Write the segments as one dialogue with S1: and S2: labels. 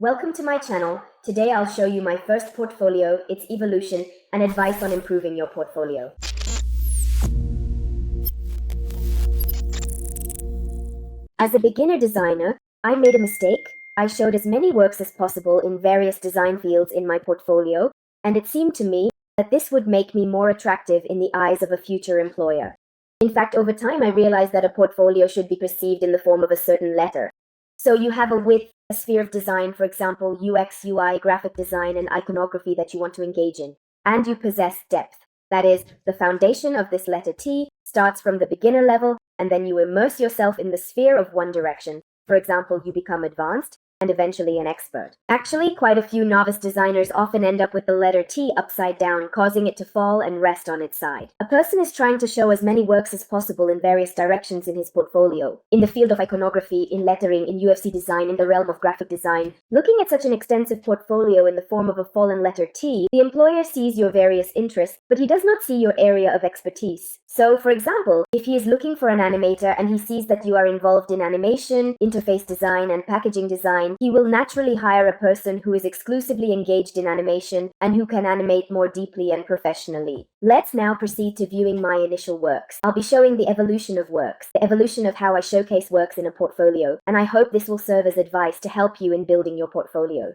S1: Welcome to my channel. Today I'll show you my first portfolio, its evolution, and advice on improving your portfolio. As a beginner designer, I made a mistake. I showed as many works as possible in various design fields in my portfolio, and it seemed to me that this would make me more attractive in the eyes of a future employer. In fact, over time I realized that a portfolio should be perceived in the form of a certain letter. So you have a width, a sphere of design, for example, UX, UI, graphic design, and iconography that you want to engage in. And you possess depth. That is, the foundation of this letter T starts from the beginner level, and then you immerse yourself in the sphere of one direction. For example, you become advanced, and eventually an expert. Actually, quite a few novice designers often end up with the letter T upside down, causing it to fall and rest on its side. A person is trying to show as many works as possible in various directions in his portfolio. In the field of iconography, in lettering, in UFC design, in the realm of graphic design. Looking at such an extensive portfolio in the form of a fallen letter T, the employer sees your various interests, but he does not see your area of expertise. So, for example, if he is looking for an animator and he sees that you are involved in animation, interface design, and packaging design, he will naturally hire a person who is exclusively engaged in animation and who can animate more deeply and professionally. Let's now proceed to viewing my initial works. I'll be showing the evolution of works, the evolution of how I showcase works in a portfolio, and I hope this will serve as advice to help you in building your portfolio.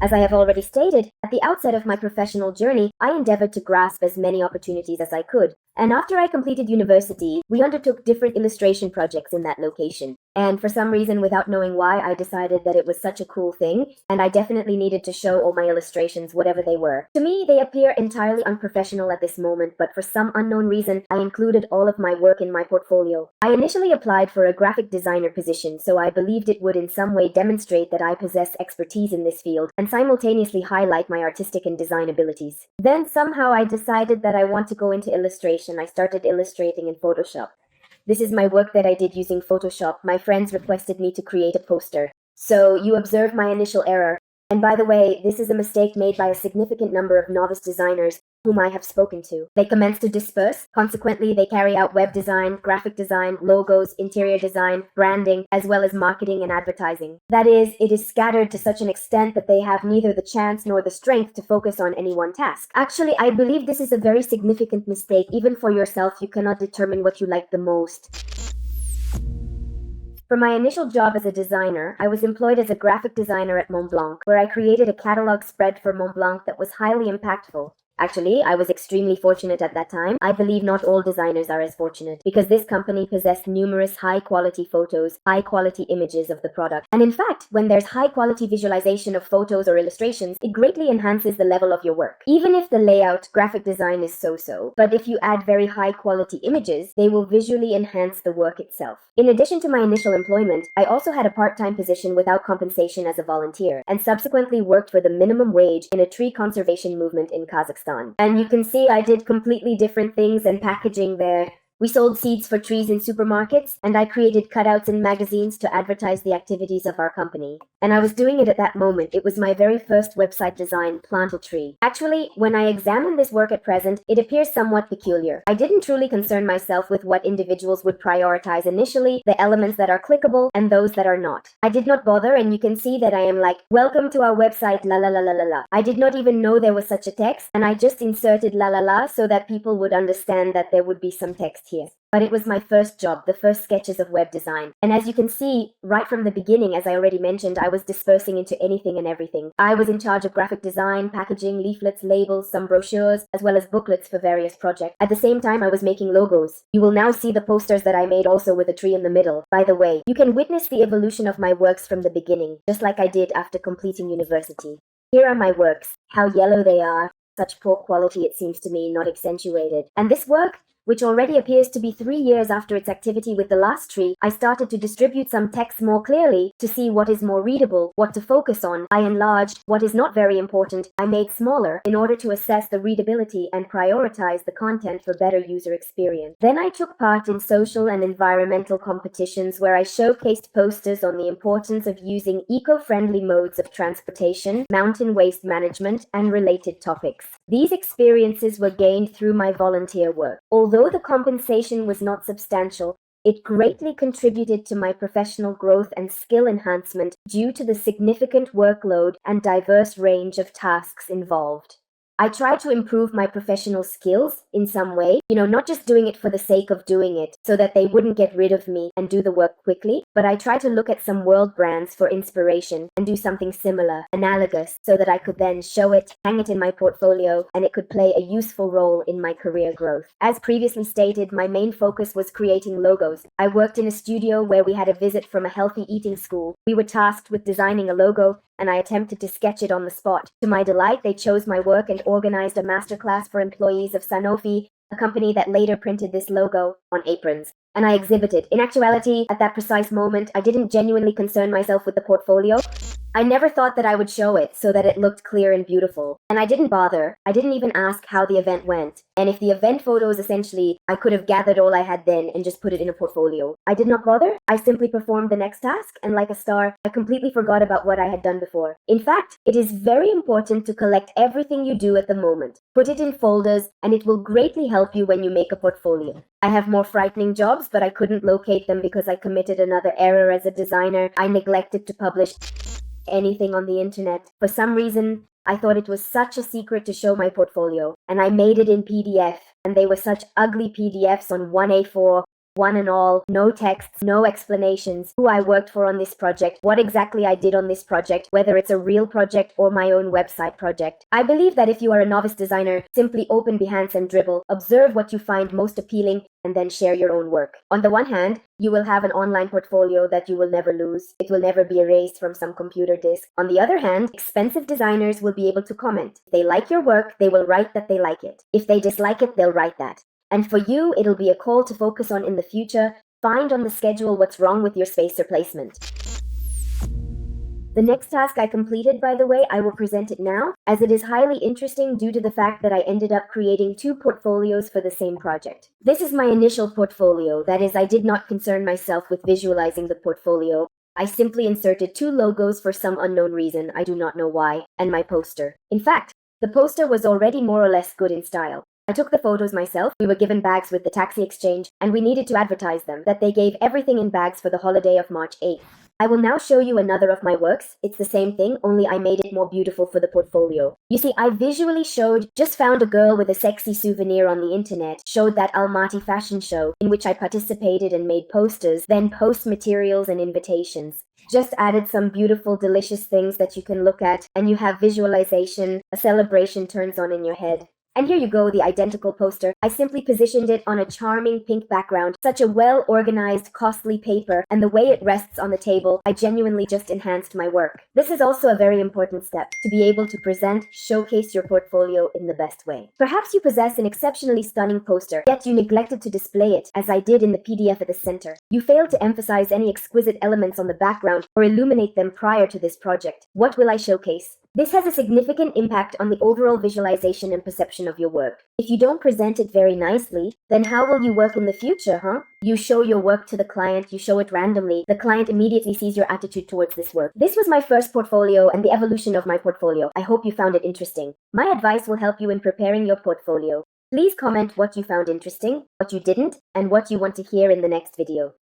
S1: As I have already stated, at the outset of my professional journey, I endeavored to grasp as many opportunities as I could. And after I completed university, we undertook different illustration projects in that location. And for some reason, without knowing why, I decided that it was such a cool thing, and I definitely needed to show all my illustrations, whatever they were. To me, they appear entirely unprofessional at this moment, but for some unknown reason, I included all of my work in my portfolio. I initially applied for a graphic designer position, so I believed it would in some way demonstrate that I possess expertise in this field, and simultaneously highlight my artistic and design abilities. Then somehow I decided that I want to go into illustration. I started illustrating in Photoshop. This is my work that I did using Photoshop. My friends requested me to create a poster. So you observe my initial error. And by the way, this is a mistake made by a significant number of novice designers whom I have spoken to. They commence to disperse. Consequently, they carry out web design, graphic design, logos, interior design, branding, as well as marketing and advertising. That is, it is scattered to such an extent that they have neither the chance nor the strength to focus on any one task. Actually, I believe this is a very significant mistake. Even for yourself, you cannot determine what you like the most. For my initial job as a designer, I was employed as a graphic designer at Montblanc, where I created a catalog spread for Montblanc that was highly impactful. Actually, I was extremely fortunate at that time. I believe not all designers are as fortunate, because this company possessed numerous high-quality photos, high-quality images of the product. And in fact, when there's high-quality visualization of photos or illustrations, it greatly enhances the level of your work. Even if the layout, graphic design is so-so, but if you add very high-quality images, they will visually enhance the work itself. In addition to my initial employment, I also had a part-time position without compensation as a volunteer, and subsequently worked for the minimum wage in a tree conservation movement in Kazakhstan. And you can see I did completely different things and packaging there. We sold seeds for trees in supermarkets, and I created cutouts in magazines to advertise the activities of our company. And I was doing it at that moment. It was my very first website design, Plant a Tree. Actually, when I examine this work at present, it appears somewhat peculiar. I didn't truly concern myself with what individuals would prioritize initially, the elements that are clickable and those that are not. I did not bother, and you can see that I am like, welcome to our website, la la la la la la. I did not even know there was such a text, and I just inserted la la la so that people would understand that there would be some text here. But it was my first job, the first sketches of web design. And as you can see, right from the beginning, as I already mentioned, I was dispersing into anything and everything. I was in charge of graphic design, packaging, leaflets, labels, some brochures, as well as booklets for various projects. At the same time, I was making logos. You will now see the posters that I made also with a tree in the middle. By the way, you can witness the evolution of my works from the beginning, just like I did after completing university. Here are my works. How yellow they are. Such poor quality, it seems to me, not accentuated. And this work, which already appears to be 3 years after its activity with the last tree, I started to distribute some text more clearly to see what is more readable, what to focus on. I enlarged what is not very important. I made smaller in order to assess the readability and prioritize the content for better user experience. Then I took part in social and environmental competitions where I showcased posters on the importance of using eco-friendly modes of transportation, mountain waste management, and related topics. These experiences were gained through my volunteer work. Although the compensation was not substantial, It greatly contributed to my professional growth and skill enhancement due to the significant workload and diverse range of tasks involved. I try to improve my professional skills in some way, not just doing it for the sake of doing it so that they wouldn't get rid of me and do the work quickly, but I try to look at some world brands for inspiration and do something similar, analogous, so that I could then show it, hang it in my portfolio, and it could play a useful role in my career growth. As previously stated, my main focus was creating logos. I worked in a studio where we had a visit from a healthy eating school. We were tasked with designing a logo, and I attempted to sketch it on the spot. To my delight, they chose my work and organized a masterclass for employees of Sanofi, a company that later printed this logo on aprons. And I exhibited. In actuality, at that precise moment, I didn't genuinely concern myself with the portfolio. I never thought that I would show it so that it looked clear and beautiful. And I didn't bother. I didn't even ask how the event went. And if the event photos essentially, I could have gathered all I had then and just put it in a portfolio. I did not bother. I simply performed the next task, and like a star, I completely forgot about what I had done before. In fact, it is very important to collect everything you do at the moment. Put it in folders, and it will greatly help you when you make a portfolio. I have more frightening jobs, but I couldn't locate them because I committed another error as a designer. I neglected to publish anything on the internet. For some reason, I thought it was such a secret to show my portfolio, and I made it in PDF, and they were such ugly PDFs on 1A4, one and all, no texts, no explanations, who I worked for on this project, what exactly I did on this project, whether it's a real project or my own website project. I believe that if you are a novice designer, simply open Behance and Dribbble, observe what you find most appealing, and then share your own work. On the one hand, you will have an online portfolio that you will never lose. It will never be erased from some computer disk. On the other hand, expensive designers will be able to comment. If they like your work, they will write that they like it. If they dislike it, they'll write that. And for you, it'll be a call to focus on in the future. Find on the schedule what's wrong with your space or placement. The next task I completed, by the way, I will present it now, as it is highly interesting due to the fact that I ended up creating 2 portfolios for the same project. This is my initial portfolio, that is, I did not concern myself with visualizing the portfolio. I simply inserted 2 logos for some unknown reason, I do not know why, and my poster. In fact, the poster was already more or less good in style. I took the photos myself, we were given bags with the taxi exchange, and we needed to advertise them, that they gave everything in bags for the holiday of March 8th. I will now show you another of my works. It's the same thing, only I made it more beautiful for the portfolio. You see, I visually just found a girl with a sexy souvenir on the internet, showed that Almaty fashion show, in which I participated and made posters, then post materials and invitations. Just added some beautiful, delicious things that you can look at, and you have visualization, a celebration turns on in your head. And here you go, the identical poster. I simply positioned it on a charming pink background, such a well-organized, costly paper, and the way it rests on the table, I genuinely just enhanced my work. This is also a very important step, to be able to showcase your portfolio in the best way. Perhaps you possess an exceptionally stunning poster, yet you neglected to display it, as I did in the PDF at the center. You failed to emphasize any exquisite elements on the background or illuminate them prior to this project. What will I showcase? This has a significant impact on the overall visualization and perception of your work. If you don't present it very nicely, then how will you work in the future, huh? You show your work to the client, you show it randomly, the client immediately sees your attitude towards this work. This was my first portfolio and the evolution of my portfolio. I hope you found it interesting. My advice will help you in preparing your portfolio. Please comment what you found interesting, what you didn't, and what you want to hear in the next video.